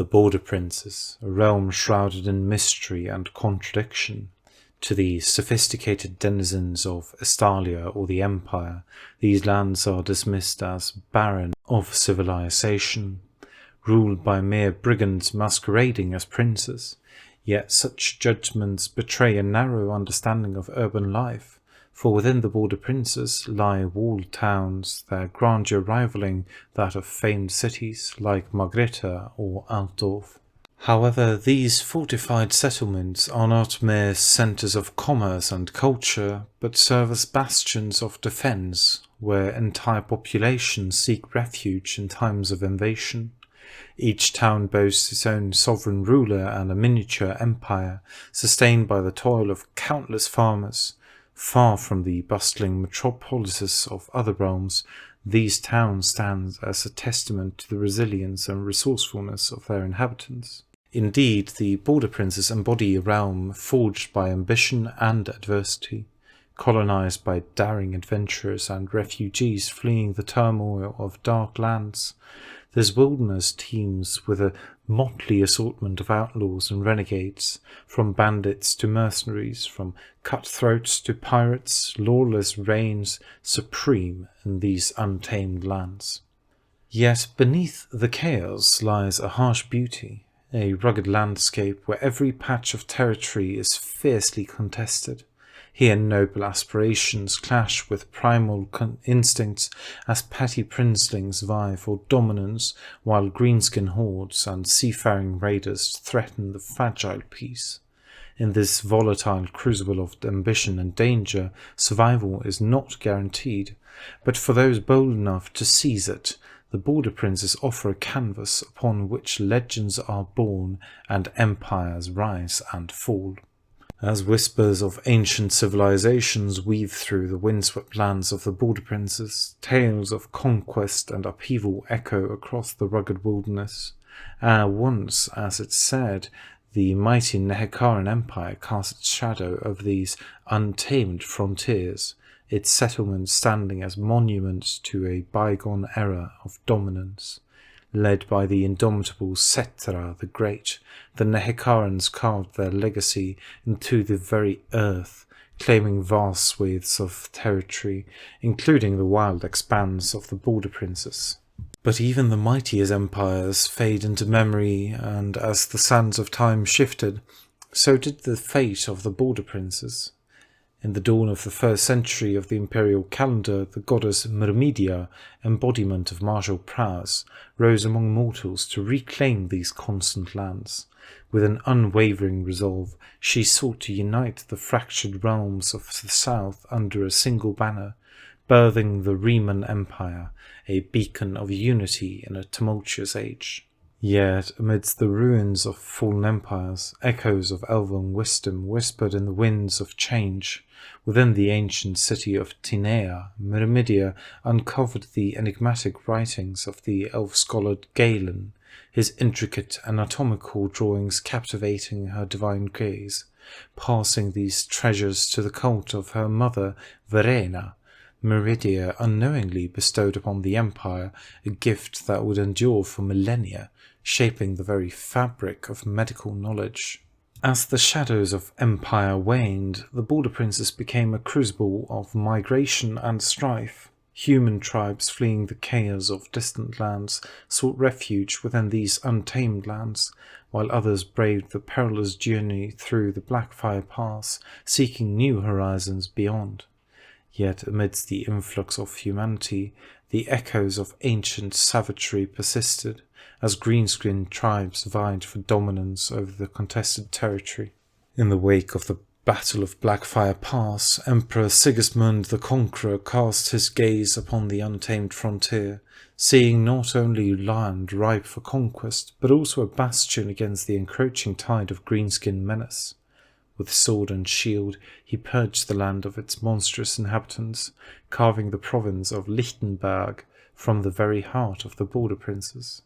The Border Princes, a realm shrouded in mystery and contradiction. To the sophisticated denizens of Estalia or the Empire, these lands are dismissed as barren of civilization, ruled by mere brigands masquerading as princes. Yet such judgments betray a narrow understanding of urban life, for within the Border Princes lie walled towns, their grandeur rivaling that of famed cities like Margreta or Altdorf. However, these fortified settlements are not mere centres of commerce and culture, but serve as bastions of defence, where entire populations seek refuge in times of invasion. Each town boasts its own sovereign ruler and a miniature empire, sustained by the toil of countless farmers. Far from the bustling metropolises of other realms, these towns stand as a testament to the resilience and resourcefulness of their inhabitants. Indeed, the Border Princes embody a realm forged by ambition and adversity, colonized by daring adventurers and refugees fleeing the turmoil of dark lands. This wilderness teems with a motley assortment of outlaws and renegades, from bandits to mercenaries, from cutthroats to pirates. Lawless reigns supreme in these untamed lands. Yet beneath the chaos lies a harsh beauty, a rugged landscape where every patch of territory is fiercely contested. Here noble aspirations clash with primal instincts as petty princelings vie for dominance, while greenskin hordes and seafaring raiders threaten the fragile peace. In this volatile crucible of ambition and danger, survival is not guaranteed, but for those bold enough to seize it, the Border Princes offer a canvas upon which legends are born and empires rise and fall. As whispers of ancient civilizations weave through the windswept lands of the Border Princes, tales of conquest and upheaval echo across the rugged wilderness. Once, as it's said, the mighty Nehekaran Empire cast its shadow over these untamed frontiers, its settlements standing as monuments to a bygone era of dominance. Led by the indomitable Settra the Great, the Nehekarans carved their legacy into the very earth, claiming vast swathes of territory, including the wild expanse of the Border Princes. But even the mightiest empires fade into memory, and as the sands of time shifted, so did the fate of the Border Princes. In the dawn of the 1st century of the imperial calendar, the goddess Myrmidia, embodiment of martial prowess, rose among mortals to reclaim these constant lands. With an unwavering resolve, she sought to unite the fractured realms of the south under a single banner, birthing the Riemann Empire, a beacon of unity in a tumultuous age. Yet, amidst the ruins of fallen empires, echoes of elven wisdom whispered in the winds of change. Within the ancient city of Tinea, Myrmidia uncovered the enigmatic writings of the elf-scholar Galen, his intricate anatomical drawings captivating her divine gaze. Passing these treasures to the cult of her mother, Verena, Myrmidia unknowingly bestowed upon the empire a gift that would endure for millennia, shaping the very fabric of medical knowledge. As the shadows of empire waned, the Border Princes became a crucible of migration and strife. Human tribes fleeing the chaos of distant lands sought refuge within these untamed lands, while others braved the perilous journey through the Blackfire Pass, seeking new horizons beyond. Yet amidst the influx of humanity, the echoes of ancient savagery persisted, as green-skinned tribes vied for dominance over the contested territory. In the wake of the Battle of Blackfire Pass, Emperor Sigismund the Conqueror cast his gaze upon the untamed frontier, seeing not only land ripe for conquest, but also a bastion against the encroaching tide of greenskin menace. With sword and shield, he purged the land of its monstrous inhabitants, carving the province of Lichtenberg from the very heart of the Border Princes.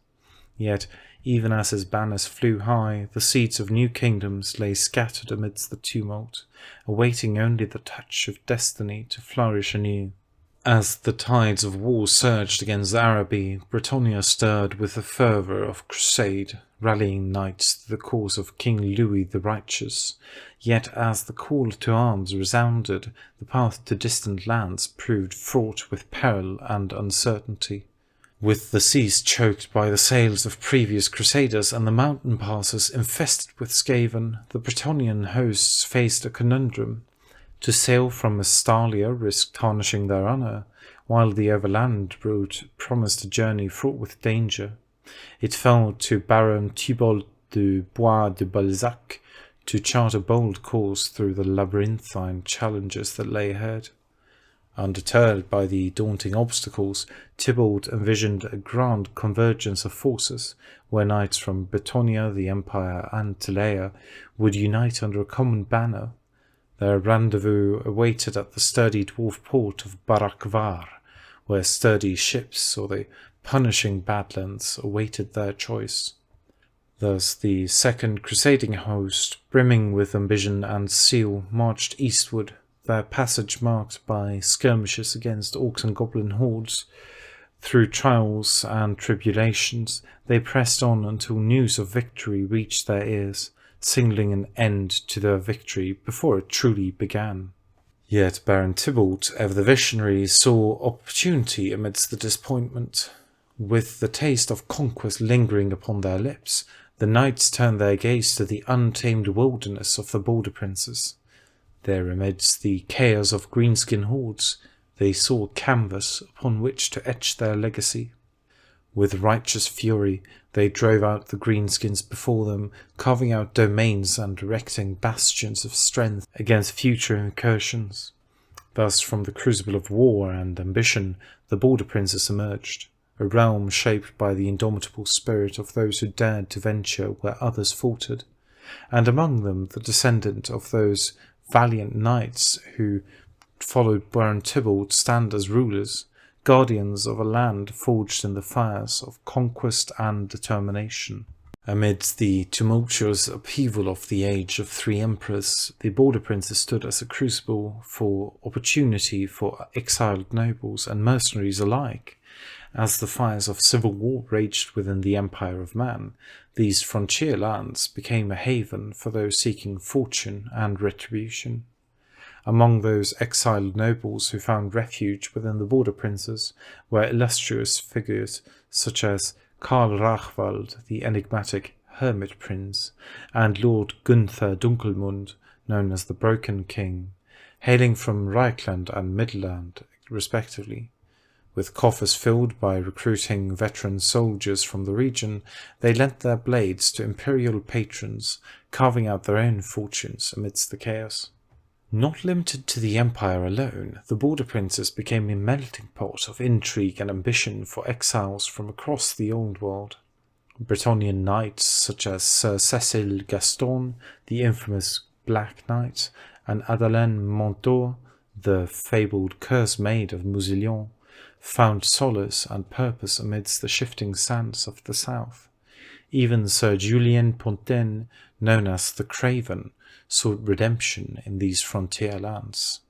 Yet, even as his banners flew high, the seeds of new kingdoms lay scattered amidst the tumult, awaiting only the touch of destiny to flourish anew. As the tides of war surged against Araby, Britannia stirred with the fervour of crusade, rallying knights to the cause of King Louis the Righteous. Yet as the call to arms resounded, the path to distant lands proved fraught with peril and uncertainty. With the seas choked by the sails of previous crusaders and the mountain passes infested with Skaven, the Bretonnian hosts faced a conundrum. To sail from Estalia risked tarnishing their honour, while the overland route promised a journey fraught with danger. It fell to Baron Thibault de Bois de Balzac to chart a bold course through the labyrinthine challenges that lay ahead. Undeterred by the daunting obstacles, Thibault envisioned a grand convergence of forces, where knights from Bretonnia, the Empire, and Telea would unite under a common banner. Their rendezvous awaited at the sturdy dwarf port of Barakvar, where sturdy ships or the punishing Badlands awaited their choice. Thus the second crusading host, brimming with ambition and zeal, marched eastward, their passage marked by skirmishes against orcs and goblin hordes. Through trials and tribulations, they pressed on until news of victory reached their ears, signaling an end to their victory before it truly began. Yet Baron Thibault, ever the visionary, saw opportunity amidst the disappointment. With the taste of conquest lingering upon their lips, the knights turned their gaze to the untamed wilderness of the border princes. There, amidst the chaos of greenskin hordes, they saw canvas upon which to etch their legacy. With righteous fury, they drove out the greenskins before them, carving out domains and erecting bastions of strength against future incursions. Thus, from the crucible of war and ambition, the border princes emerged, a realm shaped by the indomitable spirit of those who dared to venture where others faltered, and among them the descendant of those valiant knights who followed Baron Thibault stand as rulers, guardians of a land forged in the fires of conquest and determination. Amidst the tumultuous upheaval of the age of three emperors, the border princes stood as a crucible for opportunity for exiled nobles and mercenaries alike. As the fires of civil war raged within the Empire of Man, these frontier lands became a haven for those seeking fortune and retribution. Among those exiled nobles who found refuge within the border princes were illustrious figures such as Karl Rachwald, the enigmatic Hermit Prince, and Lord Gunther Dunkelmund, known as the Broken King, hailing from Reichland and Midland, respectively. With coffers filled by recruiting veteran soldiers from the region, they lent their blades to imperial patrons, carving out their own fortunes amidst the chaos. Not limited to the empire alone, the border princes became a melting pot of intrigue and ambition for exiles from across the Old World. Bretonnian knights such as Sir Cecil Gaston, the infamous Black Knight, and Adelaine Montour, the fabled Curse Maid of Mousillon, found solace and purpose amidst the shifting sands of the south. Even Sir Julien Pontaine, known as the Craven, sought redemption in these frontier lands.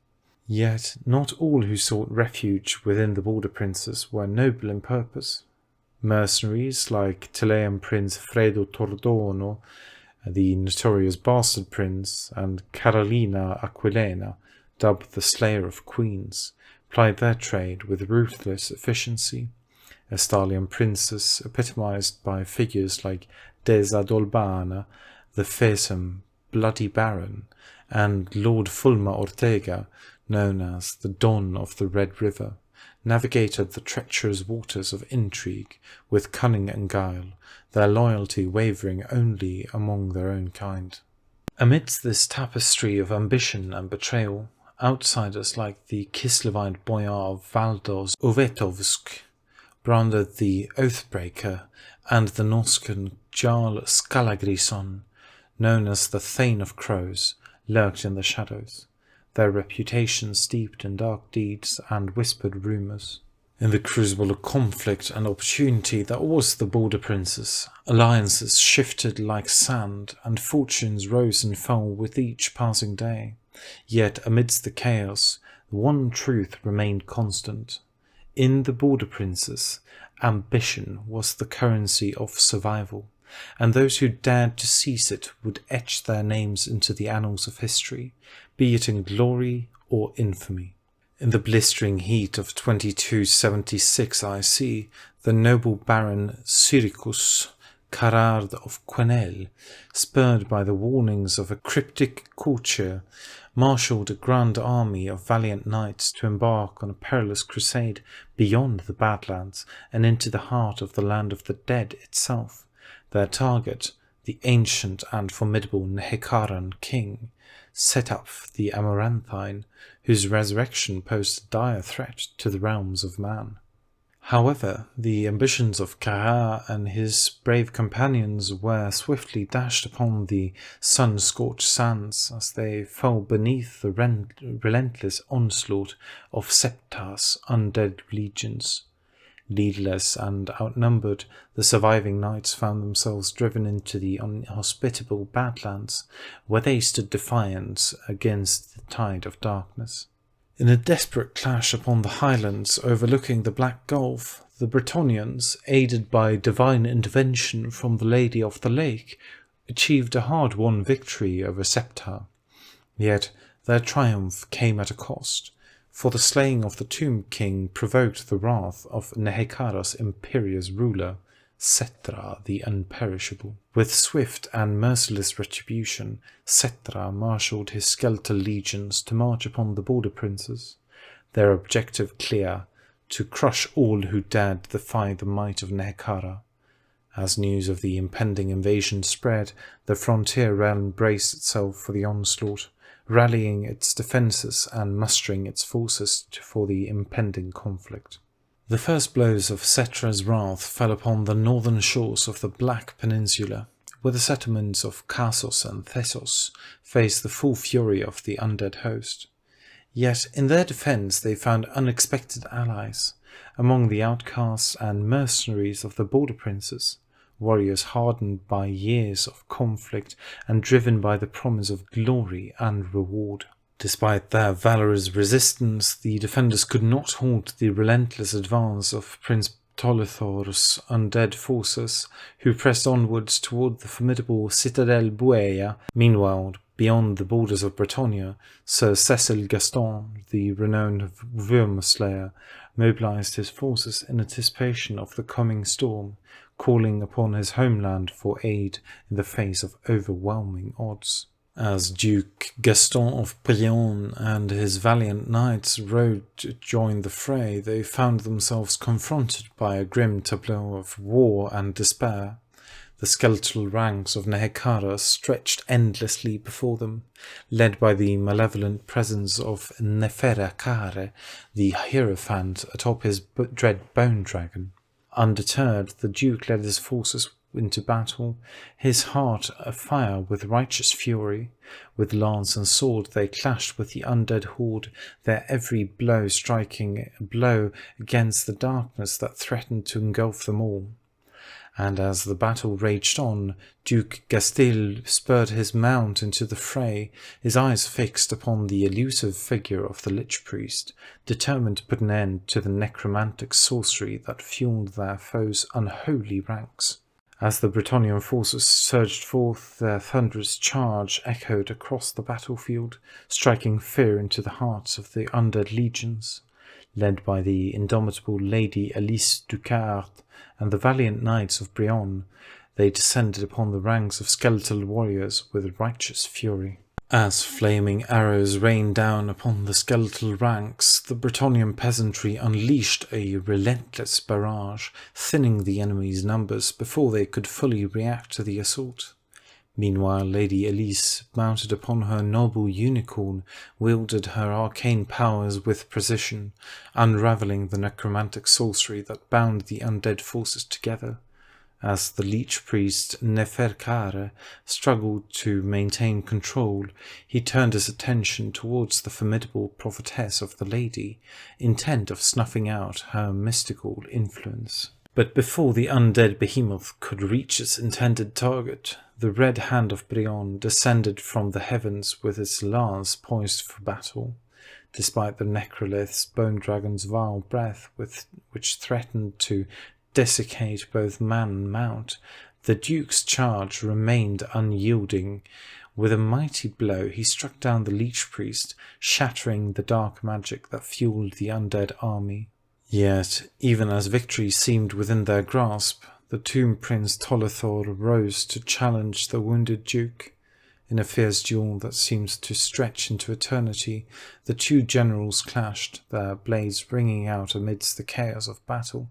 Yet not all who sought refuge within the border princes were noble in purpose. Mercenaries like Telean Prince Fredo Tordono, the notorious Bastard Prince, and Carolina Aquilena, dubbed the Slayer of Queens, plied their trade with ruthless efficiency. Estalian princes, epitomized by figures like Des Adolbana, the fearsome Bloody Baron, and Lord Fulma Ortega, known as the Don of the Red River, navigated the treacherous waters of intrigue with cunning and guile, their loyalty wavering only among their own kind. Amidst this tapestry of ambition and betrayal, outsiders like the Kislevite boyar of Valdos Ovetovsk, branded the Oathbreaker, and the Norscan Jarl Skalagrison, known as the Thane of Crows, lurked in the shadows, their reputation steeped in dark deeds and whispered rumours. In the crucible of conflict and opportunity that was the border princes, alliances shifted like sand, and fortunes rose and fell with each passing day. Yet amidst the chaos, one truth remained constant. In the border princes, ambition was the currency of survival, and those who dared to seize it would etch their names into the annals of history, be it in glory or infamy. In the blistering heat of 2276 IC, the noble Baron Syricus Carard of Quesnel, spurred by the warnings of a cryptic courtier, marshalled a grand army of valiant knights to embark on a perilous crusade beyond the Badlands and into the heart of the land of the dead itself. Their target, the ancient and formidable Nehekaran king, Settra the Amaranthine, whose resurrection posed a dire threat to the realms of man. However, the ambitions of Carard and his brave companions were swiftly dashed upon the sun-scorched sands as they fell beneath the relentless onslaught of Settra's undead legions. Leaderless and outnumbered, the surviving knights found themselves driven into the inhospitable Badlands, where they stood defiant against the tide of darkness. In a desperate clash upon the highlands overlooking the Black Gulf, the Bretonnians, aided by divine intervention from the Lady of the Lake, achieved a hard-won victory over Settra. Yet their triumph came at a cost, for the slaying of the Tomb King provoked the wrath of Nehekara's imperious ruler, Settra the Unperishable. With swift and merciless retribution, Settra marshalled his skeletal legions to march upon the border princes, their objective clear, to crush all who dared defy the might of Nehekara. As news of the impending invasion spread, the frontier realm braced itself for the onslaught, rallying its defences and mustering its forces for the impending conflict. The first blows of Settra's wrath fell upon the northern shores of the Black Peninsula, where the settlements of Kassos and Thessos faced the full fury of the undead host. Yet in their defence they found unexpected allies, among the outcasts and mercenaries of the border princes, warriors hardened by years of conflict and driven by the promise of glory and reward. Despite their valorous resistance, the defenders could not halt the relentless advance of Prince Ptolethor's undead forces, who pressed onwards toward the formidable Citadel Buea. Meanwhile, beyond the borders of Bretonia, Sir Cecil Gaston, the renowned Worm-slayer, mobilized his forces in anticipation of the coming storm, calling upon his homeland for aid in the face of overwhelming odds. As Duke Gaston of Brion and his valiant knights rode to join the fray, they found themselves confronted by a grim tableau of war and despair. The skeletal ranks of Nehekara stretched endlessly before them, led by the malevolent presence of Neferakare, the Hierophant atop his dread bone dragon. Undeterred, the Duke led his forces into battle, his heart afire with righteous fury. With lance and sword they clashed with the undead horde, their every blow striking a blow against the darkness that threatened to engulf them all. And as the battle raged on, Duke Gastil spurred his mount into the fray, his eyes fixed upon the elusive figure of the Lich Priest, determined to put an end to the necromantic sorcery that fueled their foes' unholy ranks. As the Bretonnian forces surged forth, their thunderous charge echoed across the battlefield, striking fear into the hearts of the undead legions. Led by the indomitable Lady Elise Ducard and the valiant knights of Brion, they descended upon the ranks of skeletal warriors with righteous fury. As flaming arrows rained down upon the skeletal ranks, the Bretonnian peasantry unleashed a relentless barrage, thinning the enemy's numbers before they could fully react to the assault. Meanwhile, Lady Elise, mounted upon her noble unicorn, wielded her arcane powers with precision, unravelling the necromantic sorcery that bound the undead forces together. As the Lich Priest Neferkare struggled to maintain control, he turned his attention towards the formidable prophetess of the Lady, intent of snuffing out her mystical influence. But before the undead behemoth could reach its intended target, the red hand of Brion descended from the heavens with its lance poised for battle. Despite the necrolith's bone dragon's vile breath which threatened to desiccate both man and mount, The Duke's charge remained unyielding. With a mighty blow he struck down the Leech Priest, shattering the dark magic that fueled the undead army. Yet, even as victory seemed within their grasp, the Tomb Prince Tolithor rose to challenge the wounded Duke. In a fierce duel that seemed to stretch into eternity, the two generals clashed, their blades ringing out amidst the chaos of battle.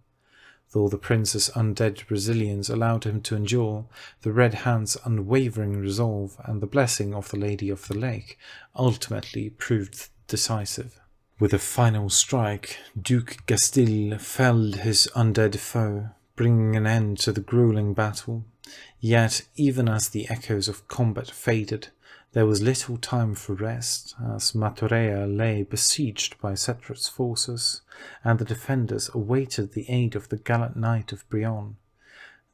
Though the prince's undead resilience allowed him to endure, the Red Hand's unwavering resolve and the blessing of the Lady of the Lake ultimately proved decisive. With a final strike, Duke Gastil felled his undead foe, bringing an end to the grueling battle. Yet, even as the echoes of combat faded, there was little time for rest, as Matorea lay besieged by Settra's forces, and the defenders awaited the aid of the gallant knight of Brionne.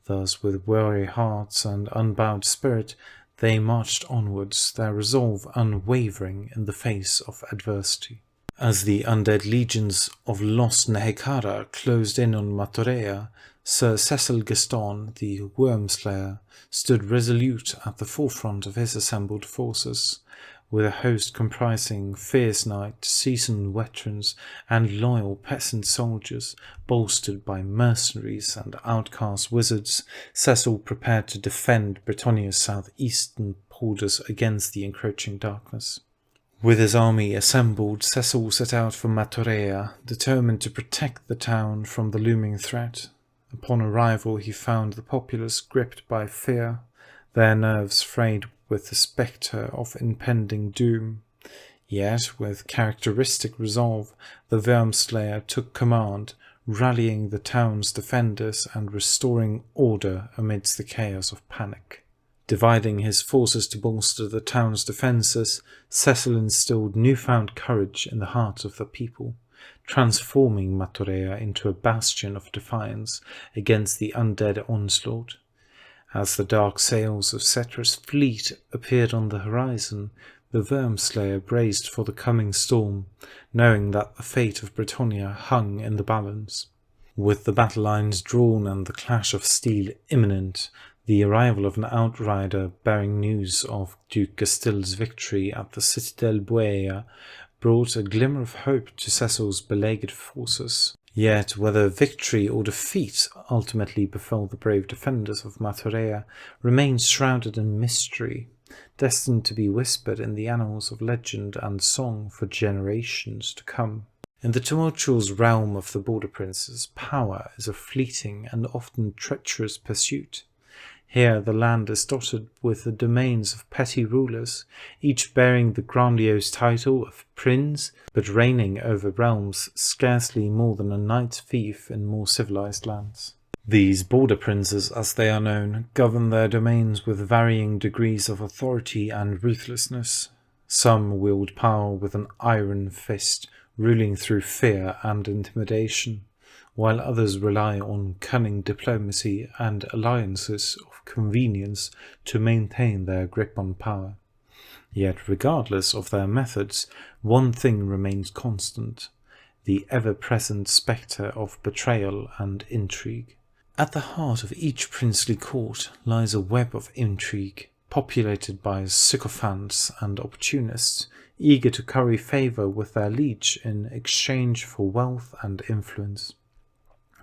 Thus, with weary hearts and unbowed spirit, they marched onwards, their resolve unwavering in the face of adversity. As the undead legions of lost Nehekara closed in on Matorea, Sir Cecil Gaston, the Wormslayer, stood resolute at the forefront of his assembled forces, with a host comprising fierce knights, seasoned veterans, and loyal peasant soldiers, bolstered by mercenaries and outcast wizards. Cecil prepared to defend Britannia's southeastern borders against the encroaching darkness. With his army assembled, Cecil set out for Matorea, determined to protect the town from the looming threat. Upon arrival he found the populace gripped by fear, their nerves frayed with the spectre of impending doom. Yet, with characteristic resolve, the Wormslayer took command, rallying the town's defenders and restoring order amidst the chaos of panic. Dividing his forces to bolster the town's defences, Cecil instilled newfound courage in the hearts of the people, transforming Matorea into a bastion of defiance against the undead onslaught. As the dark sails of Settra's fleet appeared on the horizon, the Wormslayer braced for the coming storm, knowing that the fate of Britannia hung in the balance. With the battle lines drawn and the clash of steel imminent, the arrival of an outrider bearing news of Duke Gastil's victory at the Citadel Buea brought a glimmer of hope to Cecil's beleaguered forces. Yet whether victory or defeat ultimately befell the brave defenders of Matorea remains shrouded in mystery, destined to be whispered in the annals of legend and song for generations to come. In the tumultuous realm of the Border Princes, power is a fleeting and often treacherous pursuit. Here the land is dotted with the domains of petty rulers, each bearing the grandiose title of prince, but reigning over realms scarcely more than a knight's fief in more civilized lands. These border princes, as they are known, govern their domains with varying degrees of authority and ruthlessness. Some wield power with an iron fist, ruling through fear and intimidation, while others rely on cunning diplomacy and alliances of convenience to maintain their grip on power. Yet regardless of their methods, one thing remains constant: the ever-present spectre of betrayal and intrigue. At the heart of each princely court lies a web of intrigue, populated by sycophants and opportunists, eager to curry favour with their liege in exchange for wealth and influence.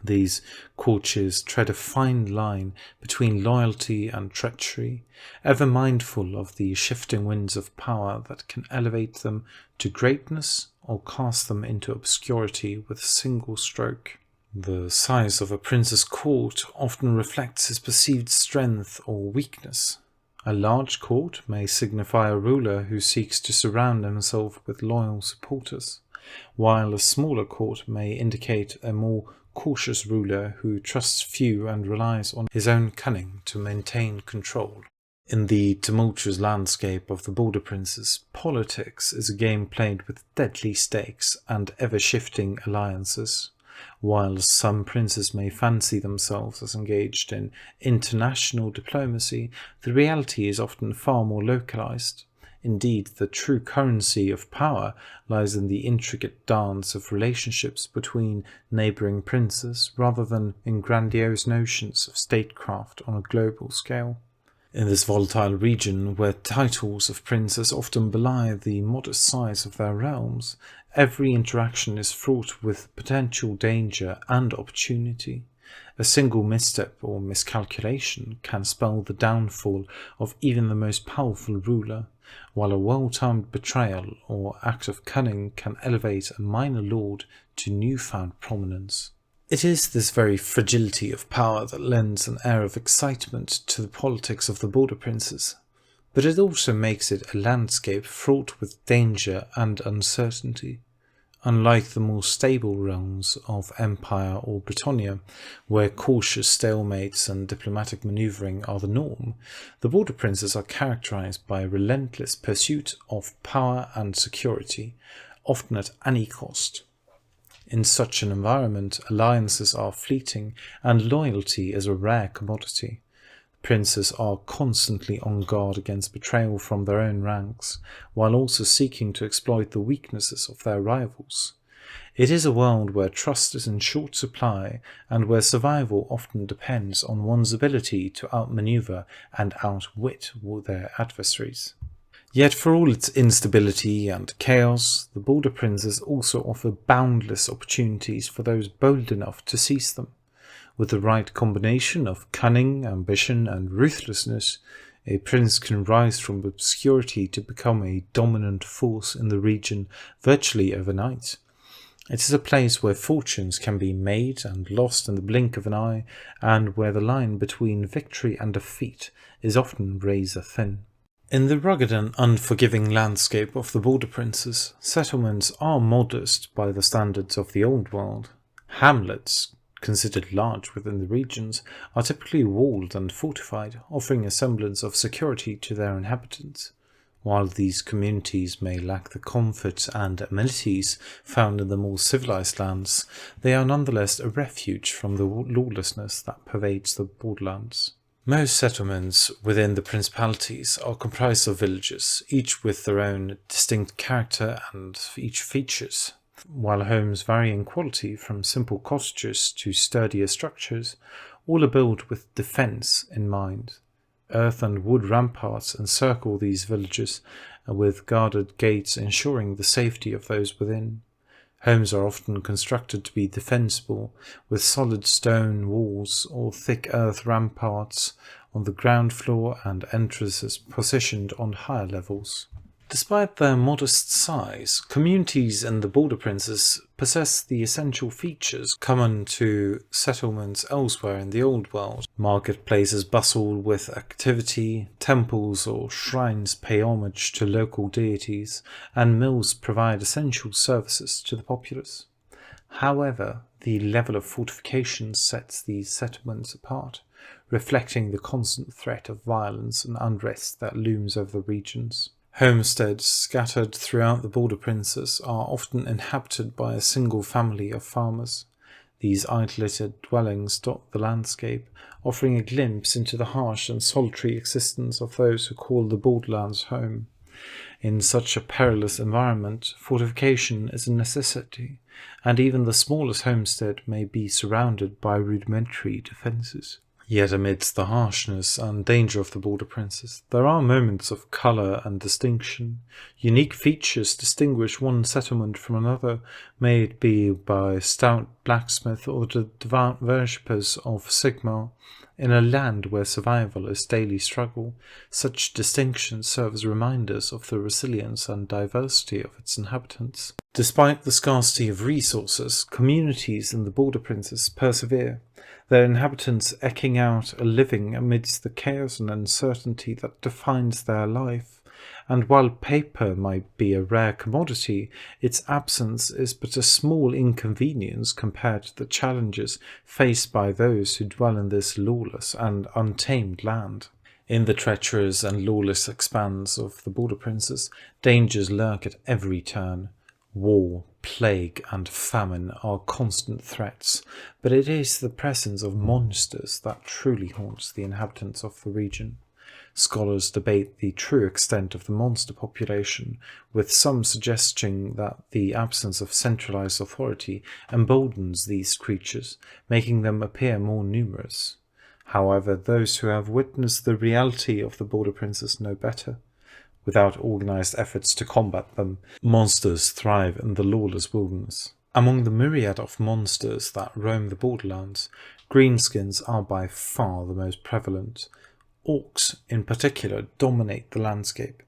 These courtiers tread a fine line between loyalty and treachery, ever mindful of the shifting winds of power that can elevate them to greatness or cast them into obscurity with a single stroke. The size of a prince's court often reflects his perceived strength or weakness. A large court may signify a ruler who seeks to surround himself with loyal supporters, while a smaller court may indicate a more cautious ruler who trusts few and relies on his own cunning to maintain control. In the tumultuous landscape of the Border Princes, politics is a game played with deadly stakes and ever-shifting alliances. While some princes may fancy themselves as engaged in international diplomacy, the reality is often far more localized. Indeed, the true currency of power lies in the intricate dance of relationships between neighbouring princes rather than in grandiose notions of statecraft on a global scale. In this volatile region, where titles of princes often belie the modest size of their realms, every interaction is fraught with potential danger and opportunity. A single misstep or miscalculation can spell the downfall of even the most powerful ruler, while a well-timed betrayal or act of cunning can elevate a minor lord to newfound prominence. It is this very fragility of power that lends an air of excitement to the politics of the border princes, but it also makes it a landscape fraught with danger and uncertainty. Unlike the more stable realms of Empire or Britannia, where cautious stalemates and diplomatic manoeuvring are the norm, the border princes are characterized by a relentless pursuit of power and security, often at any cost. In such an environment, alliances are fleeting and loyalty is a rare commodity. Princes are constantly on guard against betrayal from their own ranks, while also seeking to exploit the weaknesses of their rivals. It is a world where trust is in short supply and where survival often depends on one's ability to outmaneuver and outwit their adversaries. Yet for all its instability and chaos, the border princes also offer boundless opportunities for those bold enough to seize them. With the right combination of cunning, ambition, and ruthlessness, a prince can rise from obscurity to become a dominant force in the region virtually overnight. It is a place where fortunes can be made and lost in the blink of an eye, and where the line between victory and defeat is often razor thin. In the rugged and unforgiving landscape of the border princes, settlements are modest by the standards of the old world. Hamlets, considered large within the regions, are typically walled and fortified, offering a semblance of security to their inhabitants. While these communities may lack the comfort and amenities found in the more civilized lands, they are nonetheless a refuge from the lawlessness that pervades the borderlands. Most settlements within the principalities are comprised of villages, each with their own distinct character and each features. While homes vary in quality from simple cottages to sturdier structures, all are built with defence in mind. Earth and wood ramparts encircle these villages, with guarded gates ensuring the safety of those within. Homes are often constructed to be defensible, with solid stone walls or thick earth ramparts on the ground floor and entrances positioned on higher levels. Despite their modest size, communities in the border princes possess the essential features common to settlements elsewhere in the old world. Marketplaces bustle with activity, temples or shrines pay homage to local deities, and mills provide essential services to the populace. However, the level of fortification sets these settlements apart, reflecting the constant threat of violence and unrest that looms over the regions. Homesteads scattered throughout the border princes are often inhabited by a single family of farmers. These isolated dwellings dot the landscape, offering a glimpse into the harsh and solitary existence of those who call the borderlands home. In such a perilous environment, fortification is a necessity, and even the smallest homestead may be surrounded by rudimentary defences. Yet amidst the harshness and danger of the border princes, there are moments of colour and distinction. Unique features distinguish one settlement from another, may it be by a stout blacksmith or the devout worshippers of Sigmar. In a land where survival is daily struggle, such distinctions serve as reminders of the resilience and diversity of its inhabitants. Despite the scarcity of resources, communities in the border princes persevere, their inhabitants eking out a living amidst the chaos and uncertainty that defines their life. And while paper might be a rare commodity, its absence is but a small inconvenience compared to the challenges faced by those who dwell in this lawless and untamed land. In the treacherous and lawless expanse of the border princes, dangers lurk at every turn. War, plague, and famine are constant threats, but it is the presence of monsters that truly haunts the inhabitants of the region. Scholars debate the true extent of the monster population, with some suggesting that the absence of centralized authority emboldens these creatures, making them appear more numerous. However, those who have witnessed the reality of the Border Princes know better. Without organized efforts to combat them, monsters thrive in the lawless wilderness. Among the myriad of monsters that roam the borderlands, greenskins are by far the most prevalent. Orcs, in particular, dominate the landscape,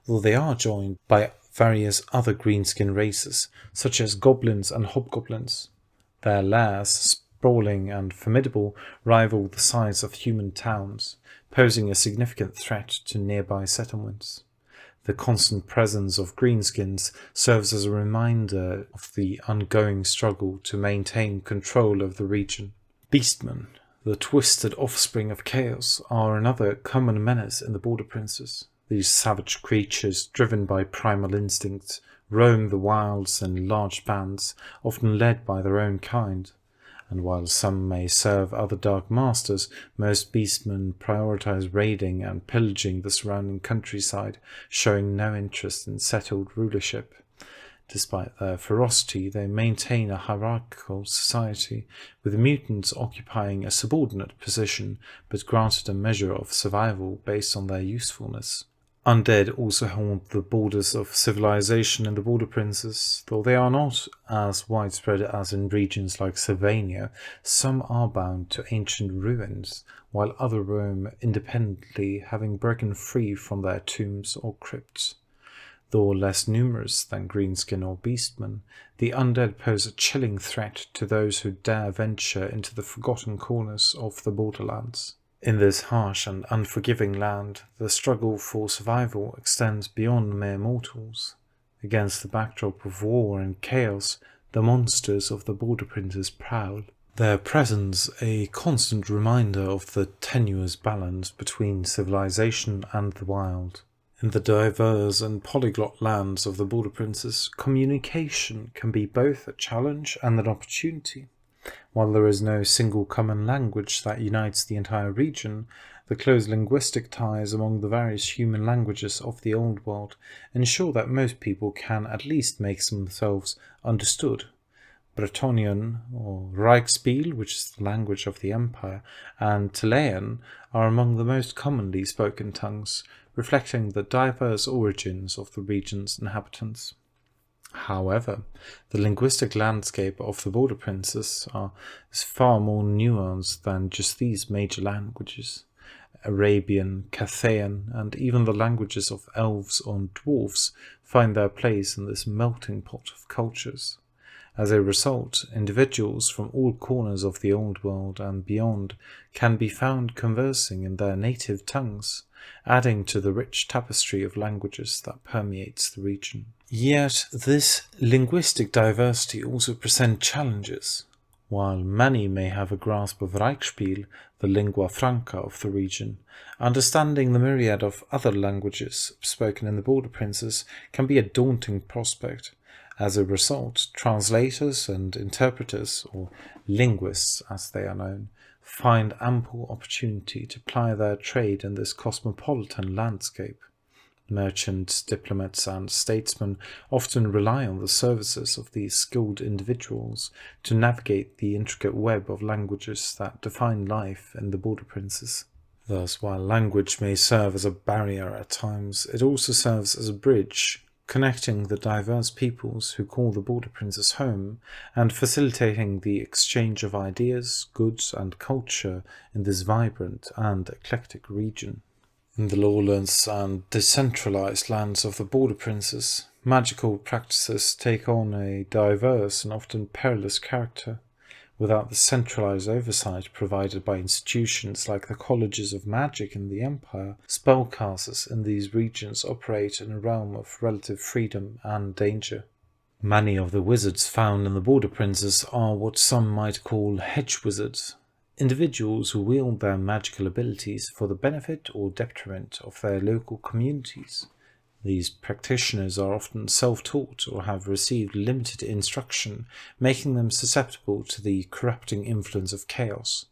though they are joined by various other greenskin races, such as goblins and hobgoblins. Their lairs, sprawling and formidable, rival the size of human towns, posing a significant threat to nearby settlements. The constant presence of greenskins serves as a reminder of the ongoing struggle to maintain control of the region. Beastmen, the twisted offspring of chaos, are another common menace in the Border Princes. These savage creatures, driven by primal instincts, roam the wilds in large bands, often led by their own kind. And while some may serve other dark masters, most beastmen prioritize raiding and pillaging the surrounding countryside, showing no interest in settled rulership. Despite their ferocity, they maintain a hierarchical society, with mutants occupying a subordinate position, but granted a measure of survival based on their usefulness. Undead also haunt the borders of civilization in the Border Princes. Though they are not as widespread as in regions like Sylvania, some are bound to ancient ruins, while others roam independently, having broken free from their tombs or crypts. Though less numerous than greenskin or beastmen, the undead pose a chilling threat to those who dare venture into the forgotten corners of the borderlands. In this harsh and unforgiving land, the struggle for survival extends beyond mere mortals. Against the backdrop of war and chaos, the monsters of the Border Princes prowl, their presence a constant reminder of the tenuous balance between civilization and the wild. In the diverse and polyglot lands of the Border Princes, communication can be both a challenge and an opportunity. While there is no single common language that unites the entire region, the close linguistic ties among the various human languages of the Old World ensure that most people can at least make themselves understood. Bretonnian, or Reichsspiel, which is the language of the Empire, and Telean are among the most commonly spoken tongues, reflecting the diverse origins of the region's inhabitants. However, the linguistic landscape of the Border Princes is far more nuanced than just these major languages. Arabian, Cathayan, and even the languages of elves or dwarfs find their place in this melting pot of cultures. As a result, individuals from all corners of the Old World and beyond can be found conversing in their native tongues, adding to the rich tapestry of languages that permeates the region. Yet this linguistic diversity also presents challenges. While many may have a grasp of Reichsspiel, the lingua franca of the region, understanding the myriad of other languages spoken in the Border Princes can be a daunting prospect. As a result, translators and interpreters, or linguists as they are known, find ample opportunity to ply their trade in this cosmopolitan landscape. Merchants, diplomats, and statesmen often rely on the services of these skilled individuals to navigate the intricate web of languages that define life in the Border Princes. Thus, while language may serve as a barrier at times, it also serves as a bridge, connecting the diverse peoples who call the Border Princes home and facilitating the exchange of ideas, goods, and culture in this vibrant and eclectic region. In the lawless and decentralized lands of the Border Princes, magical practices take on a diverse and often perilous character. Without the centralized oversight provided by institutions like the colleges of magic in the Empire, spellcasters in these regions operate in a realm of relative freedom and danger. Many of the wizards found in the Border Princes are what some might call hedge wizards, individuals who wield their magical abilities for the benefit or detriment of their local communities. These practitioners are often self-taught or have received limited instruction, making them susceptible to the corrupting influence of chaos.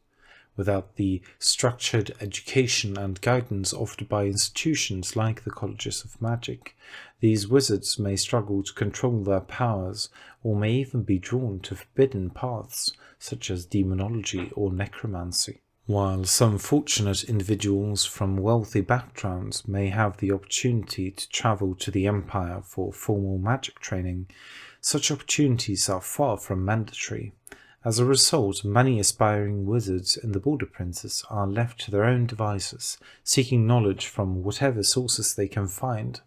Without the structured education and guidance offered by institutions like the colleges of magic, these wizards may struggle to control their powers or may even be drawn to forbidden paths such as demonology or necromancy. While some fortunate individuals from wealthy backgrounds may have the opportunity to travel to the Empire for formal magic training, such opportunities are far from mandatory. As a result, many aspiring wizards in the Border Princes are left to their own devices, seeking knowledge from whatever sources they can find,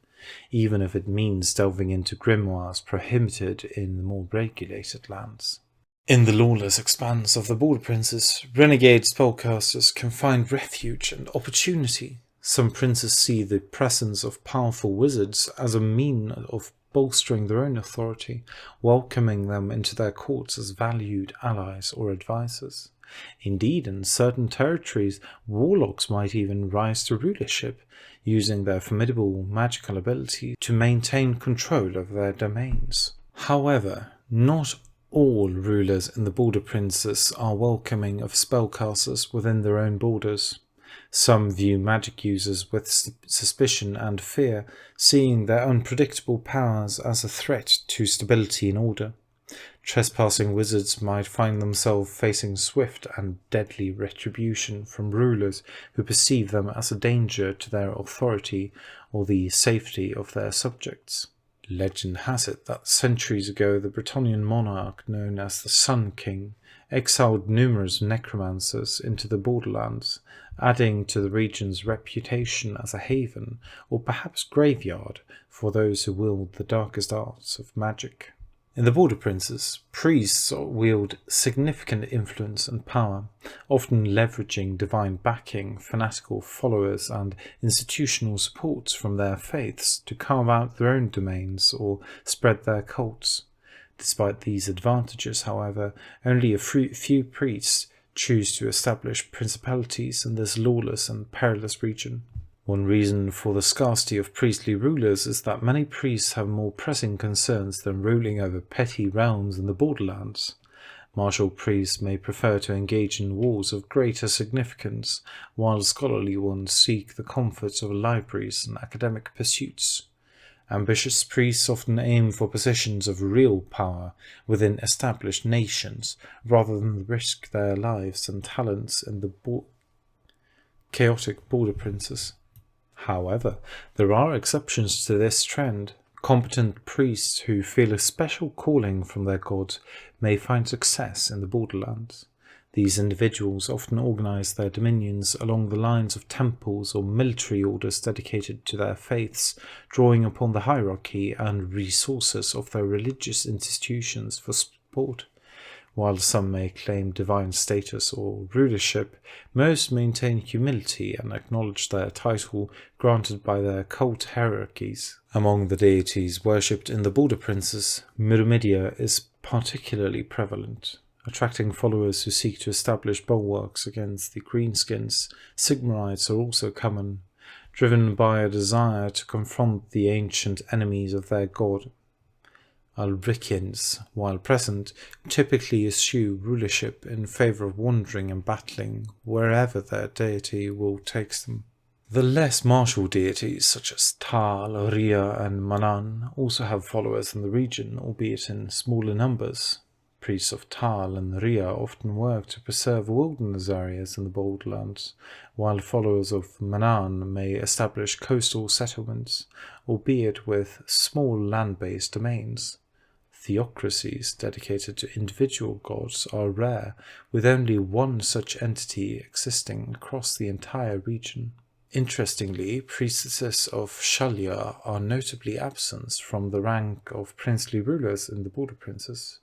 even if it means delving into grimoires prohibited in the more regulated lands. In the lawless expanse of the Border Princes, renegade spellcasters can find refuge and opportunity. Some princes see the presence of powerful wizards as a means of bolstering their own authority, welcoming them into their courts as valued allies or advisors. Indeed, in certain territories, warlocks might even rise to rulership, using their formidable magical ability to maintain control of their domains. However, not all rulers in the Border Princes are welcoming of spellcasters within their own borders. Some view magic users with suspicion and fear, seeing their unpredictable powers as a threat to stability and order. Trespassing wizards might find themselves facing swift and deadly retribution from rulers who perceive them as a danger to their authority or the safety of their subjects. Legend has it that centuries ago the Bretonnian monarch known as the Sun King exiled numerous necromancers into the borderlands, adding to the region's reputation as a haven, or perhaps graveyard, for those who wield the darkest arts of magic. In the Border Princes, priests wield significant influence and power, often leveraging divine backing, fanatical followers, and institutional support from their faiths to carve out their own domains or spread their cults. Despite these advantages, however, only a few priests choose to establish principalities in this lawless and perilous region. One reason for the scarcity of priestly rulers is that many priests have more pressing concerns than ruling over petty realms in the borderlands. Martial priests may prefer to engage in wars of greater significance, while scholarly ones seek the comforts of libraries and academic pursuits. Ambitious priests often aim for positions of real power within established nations, rather than risk their lives and talents in the chaotic Border Princes. However, there are exceptions to this trend. Competent priests who feel a special calling from their gods may find success in the borderlands. These individuals often organize their dominions along the lines of temples or military orders dedicated to their faiths, drawing upon the hierarchy and resources of their religious institutions for support. While some may claim divine status or rulership, most maintain humility and acknowledge their title granted by their cult hierarchies. Among the deities worshipped in the Border Princes, Myrmidia is particularly prevalent, attracting followers who seek to establish bulwarks against the greenskins. Sigmarites are also common, driven by a desire to confront the ancient enemies of their god. Albricians, while present, typically eschew rulership in favour of wandering and battling wherever their deity will take them. The less martial deities such as Tal, Rhea and Manan also have followers in the region, albeit in smaller numbers. Priests of Tal and Rhea often work to preserve wilderness areas in the borderlands, while followers of Manan may establish coastal settlements, albeit with small land-based domains. Theocracies dedicated to individual gods are rare, with only one such entity existing across the entire region. Interestingly, priestesses of Shalya are notably absent from the rank of princely rulers in the Border Princes,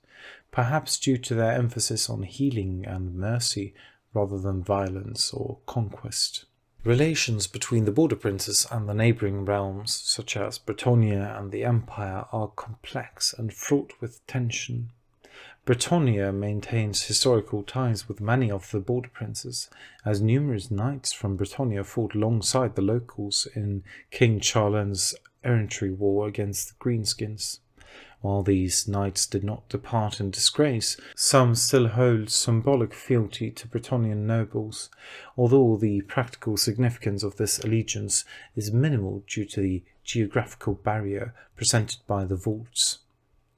perhaps due to their emphasis on healing and mercy rather than violence or conquest. Relations between the Border Princes and the neighbouring realms, such as Bretonnia and the Empire, are complex and fraught with tension. Bretonnia maintains historical ties with many of the Border Princes, as numerous knights from Bretonnia fought alongside the locals in King Charlen's errantry war against the Greenskins. While these knights did not depart in disgrace, some still hold symbolic fealty to Bretonnian nobles, although the practical significance of this allegiance is minimal due to the geographical barrier presented by the vaults.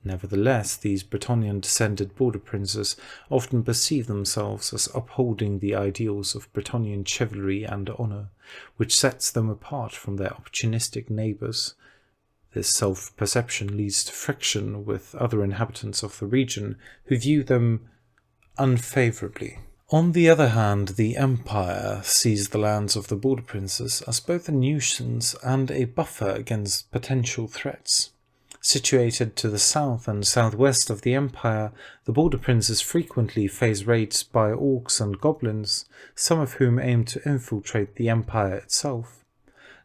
Nevertheless, these Bretonnian-descended border princes often perceive themselves as upholding the ideals of Bretonnian chivalry and honour, which sets them apart from their opportunistic neighbours. This self-perception leads to friction with other inhabitants of the region who view them unfavourably. On the other hand, the Empire sees the lands of the border princes as both a nuisance and a buffer against potential threats. Situated to the south and southwest of the Empire, the border princes frequently face raids by orcs and goblins, some of whom aim to infiltrate the Empire itself.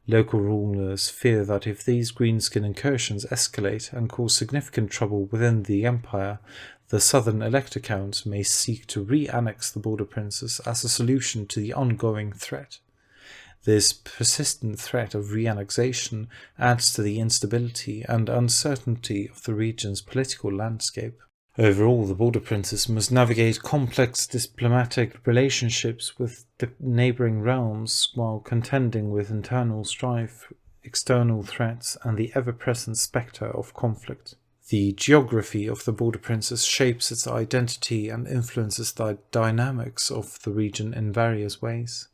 Local rulers fear that if these greenskin incursions escalate and cause significant trouble within the Empire, the southern elector counts may seek to re-annex the border princes as a solution to the ongoing threat. This persistent threat of re-annexation adds to the instability and uncertainty of the region's political landscape. Overall, the border princes must navigate complex diplomatic relationships with the neighbouring realms while contending with internal strife, external threats, and the ever-present spectre of conflict. The geography of the border princes shapes its identity and influences the dynamics of the region in various ways.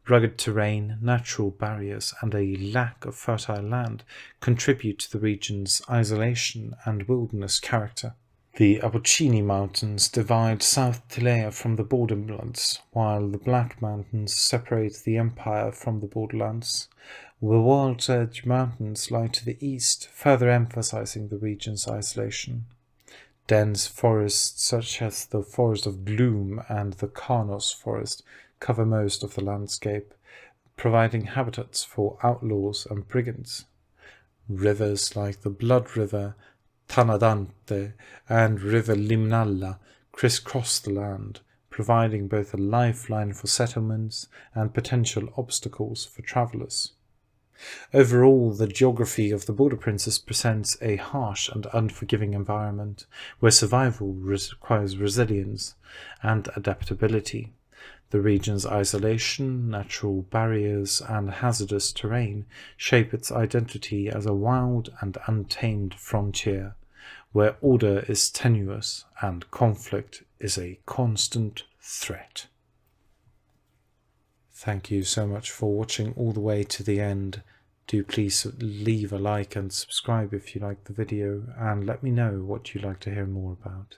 Rugged terrain, natural barriers, and a lack of fertile land contribute to the region's isolation and wilderness character. The Appuccini Mountains divide South Tilea from the borderlands, while the Black Mountains separate the Empire from the borderlands. The World's Edge Mountains lie to the east, further emphasizing the region's isolation. Dense forests such as the Forest of Gloom and the Karnos Forest cover most of the landscape, providing habitats for outlaws and brigands. Rivers like the Blood River, Tanadante, and River Limnalla crisscross the land, providing both a lifeline for settlements and potential obstacles for travellers. Overall, the geography of the border princes presents a harsh and unforgiving environment, where survival requires resilience and adaptability. The region's isolation, natural barriers, and hazardous terrain shape its identity as a wild and untamed frontier, where order is tenuous and conflict is a constant threat. Thank you so much for watching all the way to the end. Do please leave a like and subscribe if you like the video, and let me know what you'd like to hear more about.